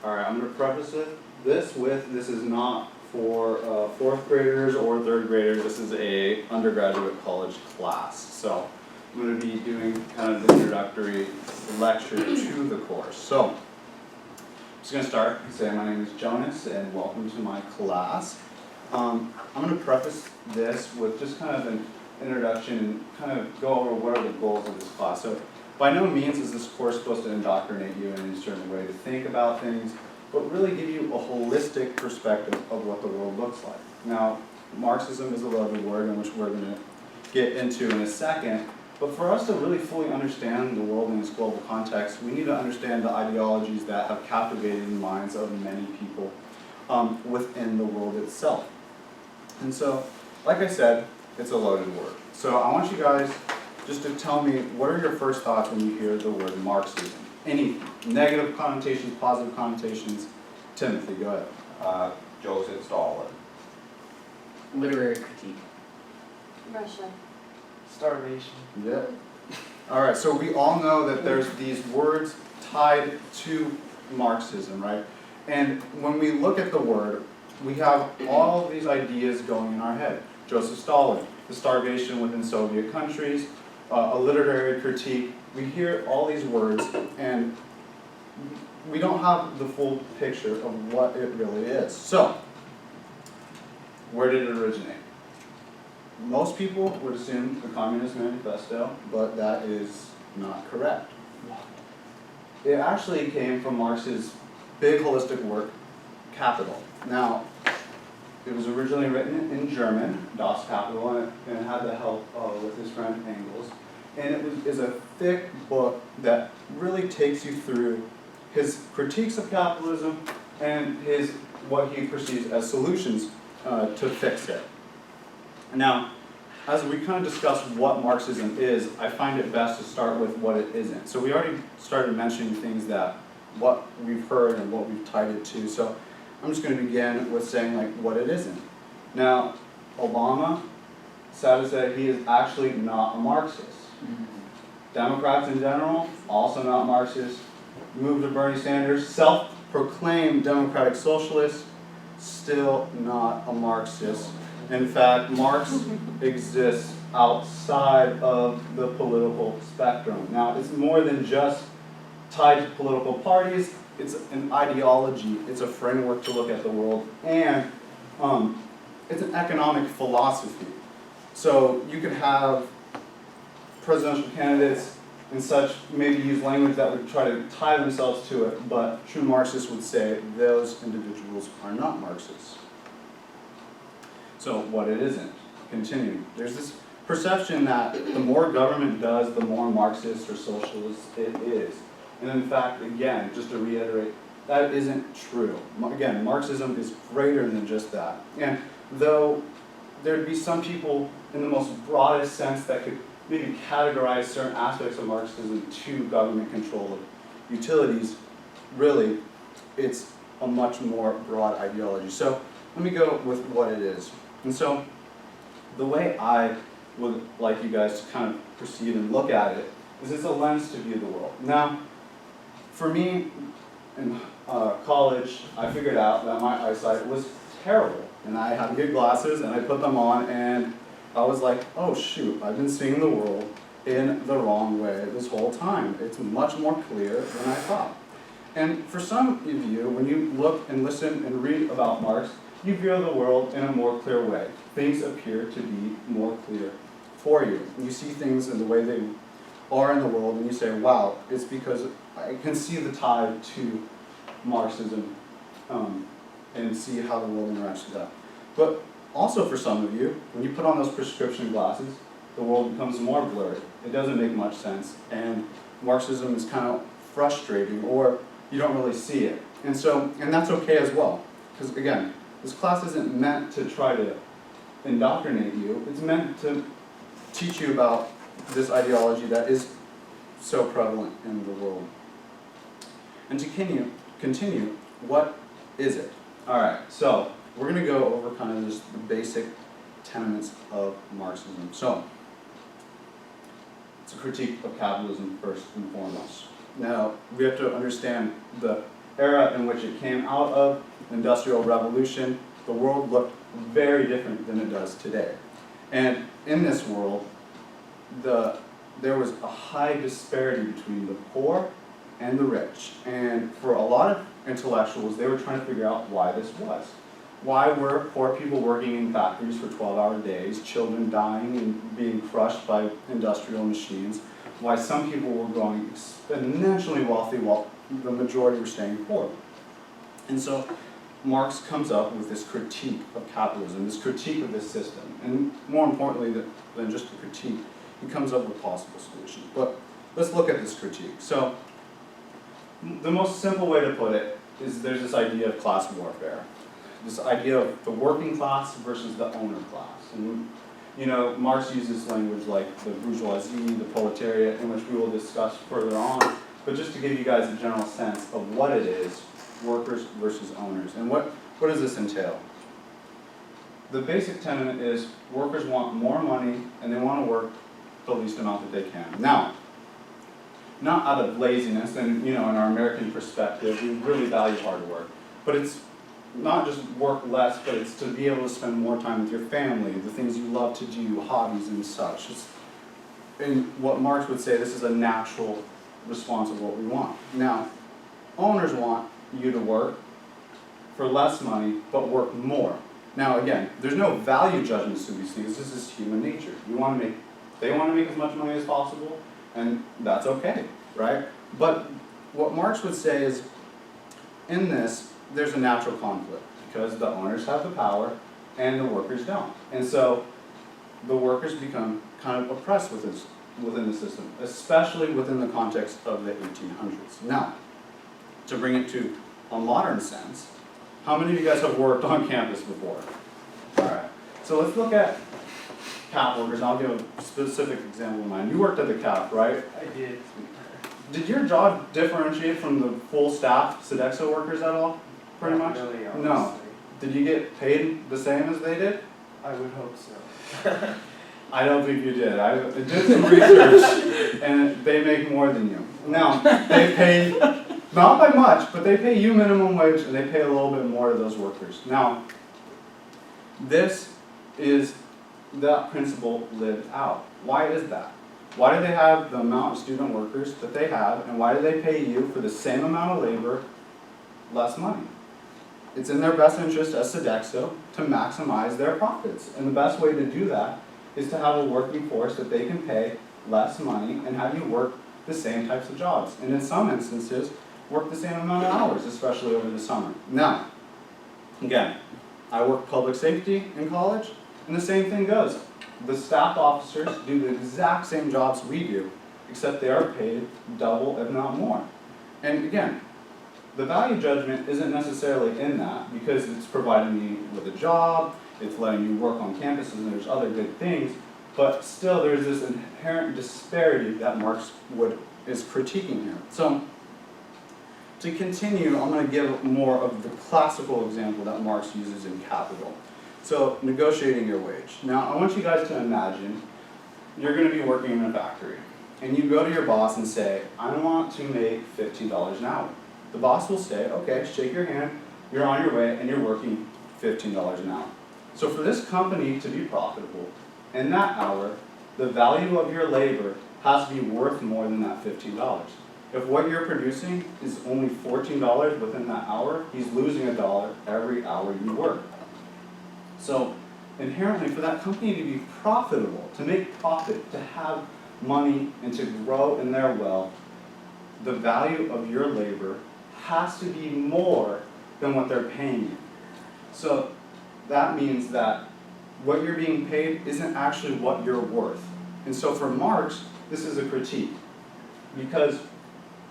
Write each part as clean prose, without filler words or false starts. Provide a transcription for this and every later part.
Alright, I'm going to preface this with, this is not for 4th graders or 3rd graders, this is a undergraduate college class. So I'm going to be doing kind of the introductory lecture to the course. So I'm just going to start and say my name is Jonas and welcome to my class. I'm going to preface this with just kind of an introduction and kind of go over what are the goals of this class. So by no means is this course supposed to indoctrinate you in a certain way to think about things, but really give you a holistic perspective of what the world looks like. Now, Marxism is a loaded word in which we're going to get into in a second, but for us to really fully understand the world in its global context, we need to understand the ideologies that have captivated the minds of many people within the world itself. And so, like I said, it's a loaded word. So I want you guys just to tell me, what are your first thoughts when you hear the word Marxism? Any negative connotations, positive connotations? Timothy, go ahead. Joseph Stalin. Literary critique. Russia. Starvation. Yeah. All right, so we all know that there's these words tied to Marxism, right? And when we look at the word, we have all of these ideas going in our head. Joseph Stalin, the starvation within Soviet countries, a literary critique. We hear all these words and we don't have the full picture of what it really is. So, where did it originate? Most people would assume the Communist Manifesto, but that is not correct. It actually came from Marx's big holistic work, Capital. Now, it was originally written in German, Das Kapital, and it had the help with his friend Engels. And it is a thick book that really takes you through his critiques of capitalism and what he perceives as solutions to fix it. Now, as we kind of discuss what Marxism is, I find it best to start with what it isn't. So we already started mentioning things that what we've heard and what we've tied it to. So I'm just going to begin with saying like what it isn't. Now, Obama, sad to say, he is actually not a Marxist. Democrats in general, also not Marxist. Move to Bernie Sanders, self-proclaimed democratic socialist, still not a Marxist. In fact, Marx exists outside of the political spectrum. Now, it's more than just tied to political parties. It's an ideology, it's a framework to look at the world, and it's an economic philosophy. So you could have presidential candidates and such maybe use language that would try to tie themselves to it, but true Marxists would say those individuals are not Marxists. So what it isn't, continue. There's this perception that the more government does, the more Marxist or socialist it is. And in fact, again, just to reiterate, that isn't true. Again, Marxism is greater than just that. And though there'd be some people in the most broadest sense that could maybe categorize certain aspects of Marxism to government control of utilities, really, it's a much more broad ideology. So let me go with what it is. And so the way I would like you guys to kind of proceed and look at it is it's a lens to view the world. Now, for me, in college, I figured out that my eyesight was terrible. And I had to get glasses, and I put them on, and I was like, oh shoot, I've been seeing the world in the wrong way this whole time. It's much more clear than I thought. And for some of you, when you look and listen and read about Marx, you view the world in a more clear way. Things appear to be more clear for you. You see things in the way they are in the world, and you say, wow, it's because I can see the tie to Marxism and see how the world interacts with that. But also for some of you, when you put on those prescription glasses, the world becomes more blurry. It doesn't make much sense, and Marxism is kind of frustrating, or you don't really see it. And that's okay as well, because again, this class isn't meant to try to indoctrinate you. It's meant to teach you about this ideology that is so prevalent in the world. And to continue, what is it? All right, so we're going to go over kind of just the basic tenets of Marxism. So, it's a critique of capitalism first and foremost. Now, we have to understand the era in which it came out of, Industrial Revolution, the world looked very different than it does today. And in this world, there was a high disparity between the poor and the rich. And for a lot of intellectuals, they were trying to figure out why this was. Why were poor people working in factories for 12-hour days, children dying and being crushed by industrial machines? Why some people were growing exponentially wealthy while the majority were staying poor? And so Marx comes up with this critique of capitalism, this critique of this system. And more importantly than just a critique, he comes up with possible solutions. But let's look at this critique. So the most simple way to put it is there's this idea of class warfare. This idea of the working class versus the owner class. And Marx uses language like the bourgeoisie, the proletariat, in which we will discuss further on. But just to give you guys a general sense of what it is, workers versus owners. And what does this entail? The basic tenet is workers want more money and they want to work the least amount that they can. Now, not out of laziness, and in our American perspective, we really value hard work. But it's not just work less, but it's to be able to spend more time with your family, the things you love to do, hobbies and such. And what Marx would say, this is a natural response of what we want. Now, owners want you to work for less money, but work more. Now again, there's no value judgments to these things, this is human nature. They want to make as much money as possible, and that's okay, right? But what Marx would say is, in this, there's a natural conflict, because the owners have the power, and the workers don't. And so, the workers become kind of oppressed within the system, especially within the context of the 1800s. Now, to bring it to a modern sense, how many of you guys have worked on campus before? Alright, so let's look at CAP workers, and I'll give a specific example of mine. You worked at the CAP, right? I did. Did your job differentiate from the full staff Sodexo workers at all? Pretty much? Not really, No. honestly. Did you get paid the same as they did? I would hope so. I don't think you did. I did some research, and they make more than you. Now, they pay, not by much, but they pay you minimum wage, and they pay a little bit more to those workers. Now, this is that principle lived out. Why is that? Why do they have the amount of student workers that they have, and why do they pay you for the same amount of labor less money? It's in their best interest as Sodexo to maximize their profits. And the best way to do that is to have a working force that they can pay less money and have you work the same types of jobs. And in some instances, work the same amount of hours, especially over the summer. Now, again, I worked public safety in college, and the same thing goes. The staff officers do the exact same jobs we do, except they are paid double, if not more. And again, the value judgment isn't necessarily in that, because it's providing you with a job, it's letting you work on campuses, and there's other good things, but still there's this inherent disparity that Marx is critiquing here. So, to continue, I'm going to give more of the classical example that Marx uses in Capital. So, negotiating your wage. Now, I want you guys to imagine you're going to be working in a factory, and you go to your boss and say, I want to make $15 an hour. The boss will say, okay, shake your hand, you're on your way, and you're working $15 an hour. So for this company to be profitable, in that hour, the value of your labor has to be worth more than that $15. If what you're producing is only $14 within that hour, he's losing $1 every hour you work. So inherently, for that company to be profitable, to make profit, to have money, and to grow in their wealth, the value of your labor has to be more than what they're paying you. So that means that what you're being paid isn't actually what you're worth. And so for Marx, this is a critique, because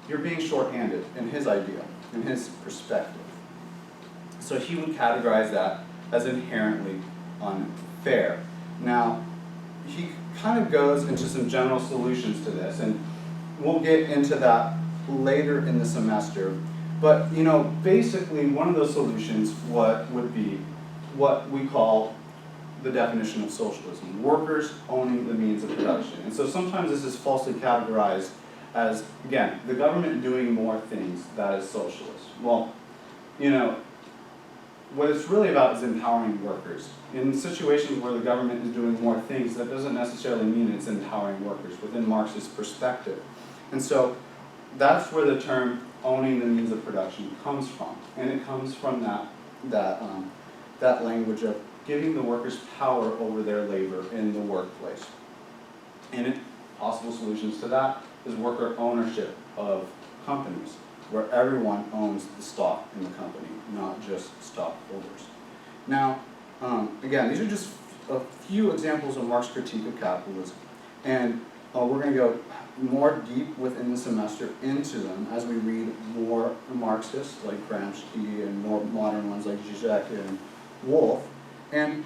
you're being shorthanded in his idea, in his perspective. So he would categorize that as inherently unfair. Now, he kind of goes into some general solutions to this, and we'll get into that later in the semester. But, basically one of those solutions would be what we call the definition of socialism, workers owning the means of production. And so sometimes this is falsely categorized as, again, the government doing more things, that is socialist. Well, you know, what it's really about is empowering workers. In situations where the government is doing more things, that doesn't necessarily mean it's empowering workers within Marxist perspective. And so that's where the term owning the means of production comes from. And it comes from that language of giving the workers power over their labor in the workplace. And possible solutions to that is worker ownership of companies, where everyone owns the stock in the company, not just stockholders. Now, again, these are just a few examples of Marx's critique of capitalism. And we're going to go more deep within the semester into them as we read more Marxists like Gramsci and more modern ones like Zizek and Wolff. And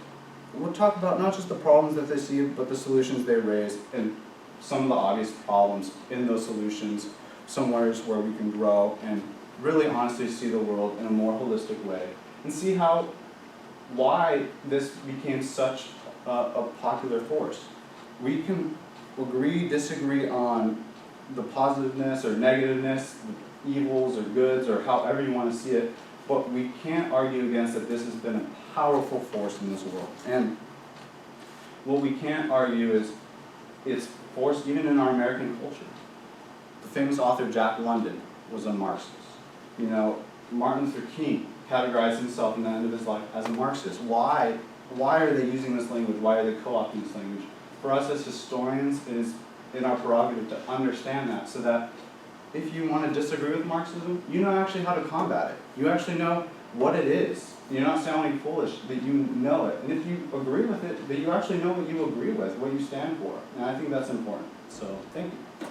we'll talk about not just the problems that they see, but the solutions they raise and some of the obvious problems in those solutions, somewhere where we can grow and really honestly see the world in a more holistic way and see why this became such a popular force. We can agree, disagree on the positiveness or negativeness, the evils or goods or however you want to see it, but we can't argue against that this has been a powerful force in this world. And what we can't argue is its force even in our American culture. The famous author Jack London was a Marxist. You know, Martin Luther King categorized himself in the end of his life as a Marxist. Why are they using this language? Why are they co-opting this language? For us as historians, it is in our prerogative to understand that so that if you want to disagree with Marxism, you know actually how to combat it. You actually know what it is. You're not sounding foolish, that you know it. And if you agree with it, that you actually know what you agree with, what you stand for. And I think that's important. So, thank you.